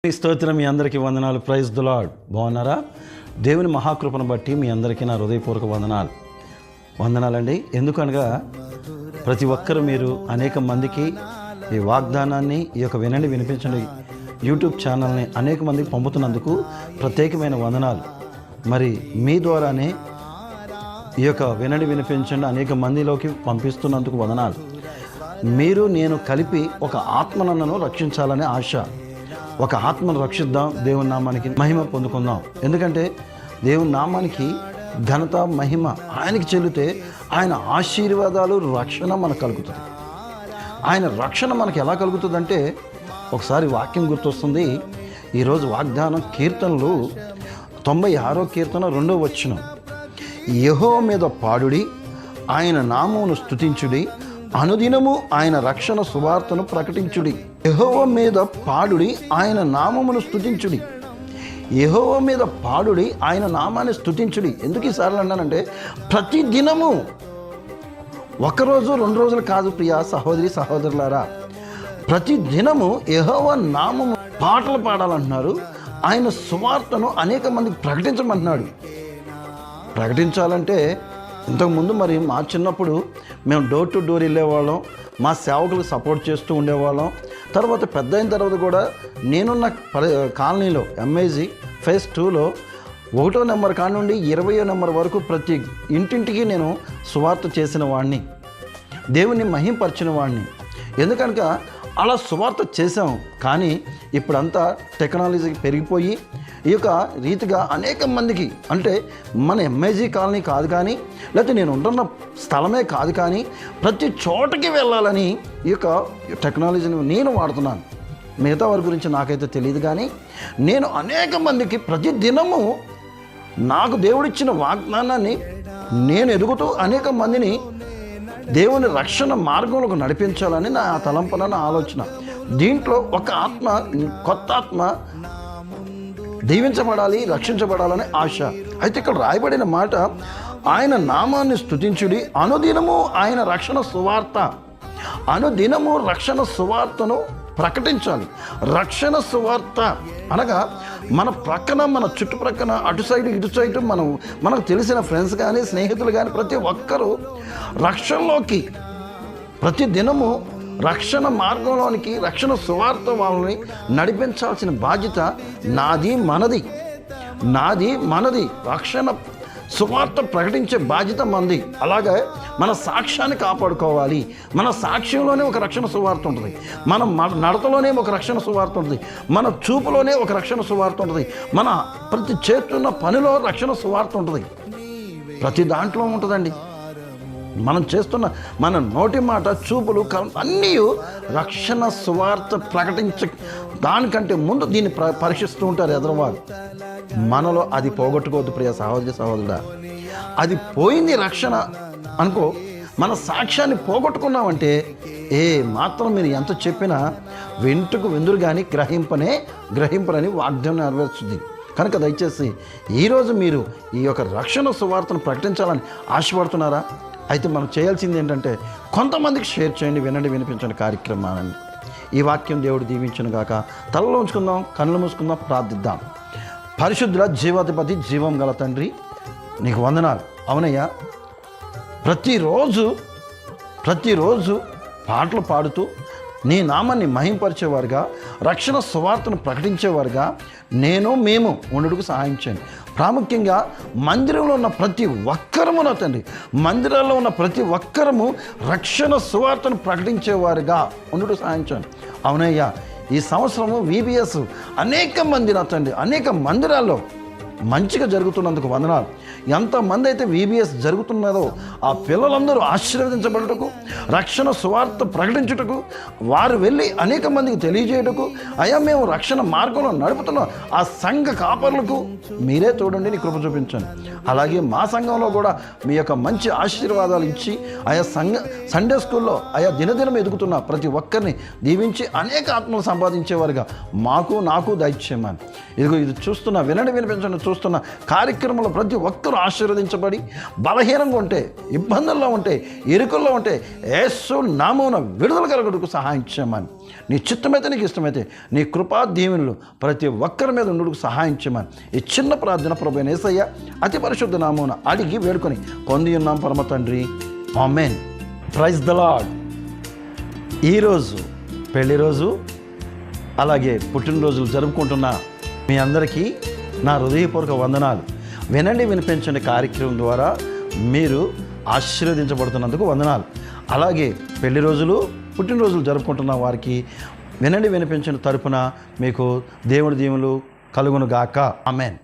స్తోత్రం. మీ అందరికీ వందనాలు. Praise the lord. బాగున్నారా? దేవుని మహాకృపను బట్టి మీ అందరికీ నా హృదయపూర్వక వందనాలండి. ఎందుకనగా ప్రతి ఒక్కరు మీరు అనేక మందికి ఈ వాగ్దానాన్ని, ఈ యొక్క వినండి వినిపించండి యూట్యూబ్ ఛానల్ని అనేక మందికి పంపుతున్నందుకు ప్రత్యేకమైన వందనాలు. మరి మీ ద్వారానే ఈ యొక్క వినండి వినిపించండి అనేక మందిలోకి పంపిస్తున్నందుకు వందనాలు. మీరు నేను కలిపి ఒక ఆత్మనను రక్షించాలనే ఆశ. ఒక ఆత్మను రక్షిద్దాం, దేవుని నామానికి మహిమ పొందుకుందాం. ఎందుకంటే దేవుని నామానికి ఘనత మహిమ ఆయనకి చెల్లితే ఆయన ఆశీర్వాదాలు, రక్షణ మనకు కలుగుతుంది. ఆయన రక్షణ మనకు ఎలా కలుగుతుందంటే ఒకసారి వాక్యం గుర్తొస్తుంది. ఈరోజు వాగ్దానం కీర్తనలు 96వ కీర్తన 2వ వచనం. యెహోవా మీద పాడుడి, ఆయన నామమును స్తుతించుడి, అనుదినము ఆయన రక్షణ సువార్తను ప్రకటించుడి. యెహోవా మీద పాడుడి, ఆయన నామమును స్తుతించుడి. యెహోవా మీద పాడుడి, ఆయన నామాన్ని స్తుతించుడి. ఎందుకు ఈసార్లు అన్నానంటే ప్రతి దినము, ఒకరోజు 2 రోజులు కాదు ప్రియా సహోదరి సహోదరులారా, ప్రతి దినము యెహోవా నామము పాటలు పాడాలంటున్నారు. ఆయన సువార్తను అనేక మందికి ప్రకటించమంటున్నాడు. ప్రకటించాలంటే ఇంతకుముందు మరి మా చిన్నప్పుడు మేము డోర్ టు డోర్ వెళ్ళేవాళ్ళం, మా సేవకులకు సపోర్ట్ చేస్తూ ఉండేవాళ్ళం. తర్వాత పెద్ద అయిన తర్వాత కూడా నేనున్న కాలనీలో ఎంఐజీ ఫేజ్ 2లో 1వ నెంబర్ కాడ నుండి 20వ నెంబర్ వరకు ప్రతి ఇంటింటికి నేను సువార్త చేసిన వాడిని, దేవుని మహింపరిచిన వాడిని. ఎందుకనక అలా సువార్త చేసాం. కానీ ఇప్పుడంతా టెక్నాలజీ పెరిగిపోయి ఈ యొక్క రీతిగా అనేక మందికి, అంటే మన ఎంఐజీ కాలనీ కాదు కానీ, లేకపోతే నేను ఉంటున్న స్థలమే కాదు కానీ ప్రతి చోటకి వెళ్ళాలని ఈ యొక్క టెక్నాలజీని నేను వాడుతున్నాను. మిగతా వారి గురించి నాకైతే తెలియదు కానీ నేను అనేక మందికి ప్రతి దినము నాకు దేవుడిచ్చిన వాగ్దానాన్ని నేను ఎదుగుతూ అనేక మందిని దేవుని రక్షణ మార్గంలోకి నడిపించాలని నా తలంపన, నా ఆలోచన. దీంట్లో ఒక ఆత్మ, కొత్త ఆత్మ దీవించబడాలి, రక్షించబడాలనే ఆశ. అయితే ఇక్కడ రాయబడిన మాట, ఆయన నామాన్ని స్తుతించుడి, అనుదినము ఆయన రక్షణ సువార్త, అనుదినము రక్షణ సువార్తను ప్రకటించాలి. రక్షణ సువార్త అనగా మన ప్రక్కన, మన చుట్టుప్రక్కన, అటు సైడ్ ఇటు సైడ్ మనకు తెలిసిన ఫ్రెండ్స్ కానీ స్నేహితులు కానీ ప్రతి ఒక్కరూ రక్షణలోకి, ప్రతి దినము రక్షణ మార్గంలోనికి, రక్షణ సువార్త వాళ్ళని నడిపించాల్సిన బాధ్యత నాది, మనది. రక్షణ సువార్త ప్రకటించే బాధ్యత మనది. అలాగే మన సాక్ష్యాన్ని కాపాడుకోవాలి. మన సాక్ష్యంలోనే ఒక రక్షణ సువార్త ఉంటుంది, మన నడతలోనే ఒక రక్షణ సువార్త ఉంటుంది, మన చూపులోనే ఒక రక్షణ సువార్త ఉంటుంది, మన ప్రతి చేస్తున్న పనిలో రక్షణ సువార్త ఉంటుంది. ప్రతి దాంట్లో ఉంటుందండి. మనం చేస్తున్న మన నోటి మాట, చూపులు, అన్నీ రక్షణ సువార్త ప్రకటించ దానికంటే ముందు దీన్ని పరీక్షిస్తూ ఉంటారు ఎదురువారు. మనలో అది పోగొట్టుకోవద్దు ప్రియ సహోదరి సహోదరుడా. అది పోయింది రక్షణ అనుకో, మన సాక్ష్యాన్ని పోగొట్టుకున్నామంటే ఏ మాత్రం మీరు ఎంత చెప్పినా వెంటుకు వెందురు కానీ గ్రహింపనని వాగ్దానం నెరవేర్చుద్ది. కనుక దయచేసి ఈరోజు మీరు ఈ యొక్క రక్షణ సువార్తను ప్రకటించాలని ఆశపడుతున్నారా? అయితే మనం చేయాల్సింది ఏంటంటే కొంతమందికి షేర్ చేయండి, వినండి వినిపించండి కార్యక్రమాన్ని. ఈ వాక్యం దేవుడు దీవించును గాక. తలలో ఉంచుకుందాం, కళ్ళు మూసుకుందాం, ప్రార్థిద్దాం. పరిశుద్ధుల జీవాధిపతి, జీవం గల తండ్రి, నీకు వందనాలు. అవునయ్యా, ప్రతిరోజు పాటలు పాడుతూ నీ నామాన్ని మహింపరిచేవారుగా, రక్షణ సువార్తను ప్రకటించేవారుగా మేము ఉండుటకు సహాయం చేయండి. ప్రాముఖ్యంగా మందిరంలో ఉన్న ప్రతి ఒక్కరము, నా తండ్రి, మందిరాల్లో ఉన్న ప్రతి ఒక్కరము రక్షణ సువార్తను ప్రకటించేవారుగా ఉండుటకు సహాయం చేయండి. అవునయ్యా, ఈ సంవత్సరము VBS అనేక మంది, నా తండ్రి, అనేక మందిరాల్లో మంచిగా జరుగుతున్నందుకు వందనాలు. ఎంతమంది అయితే VBS జరుగుతున్నదో ఆ పిల్లలందరూ ఆశీర్వదించబడుటకు, రక్షణ సువార్త ప్రకటించుటకు, వారు వెళ్ళి అనేక మందికి తెలియజేయటకు, అయ్యా మేము రక్షణ మార్గంలో నడుపుతున్నాం, ఆ సంఘ కాపరులకు మీరే తోడండి, నీ కృప చూపించండి. అలాగే మా సంఘంలో కూడా మీ యొక్క మంచి ఆశీర్వాదాలు ఇచ్చి ఆయా సండే స్కూల్లో ఆయా దినదినం ఎదుగుతున్న ప్రతి ఒక్కరిని దీవించి అనేక ఆత్మలు సంపాదించేవారుగా నాకు దయచేయమని. ఇది చూస్తున్న వినండి వినిపించండి చూస్తున్న కార్యక్రమంలో ప్రతి ఒక్కరూ ఆశీర్వదించబడి, బలహీనంగా ఉంటే, ఇబ్బందుల్లో ఉంటే, ఇరుకుల్లో ఉంటే యేసు నామమున విడుదల కలుగుటకు సహాయం చేయమని, నీ చిత్తమైతే నీకు ఇష్టమైతే నీ కృపా దీవెనలు ప్రతి ఒక్కరి మీద ఉండుటకు సహాయం చేయమని ఈ చిన్న ప్రార్థన ప్రభువైన యేసయ్య అతి పరిశుద్ధ నామమున అడిగి వేడుకొని పొంది ఉన్నాం పరమ తండ్రి, ఆమేన్. Praise the lord. ఈరోజు పెళ్లి రోజు అలాగే పుట్టినరోజులు జరుపుకుంటున్న మీ అందరికీ నా హృదయపూర్వక వందనాలు. వినండి వినిపించండి కార్యక్రమం ద్వారా మీరు ఆశీర్వదించబడుతున్నందుకు వందనాలు. అలాగే పెళ్లి రోజులు పుట్టినరోజులు జరుపుకుంటున్న వారికి వినండి వినిపించండి తరపున మీకు దేవుడి దీవెనలు కలుగును గాక. ఆమేన్.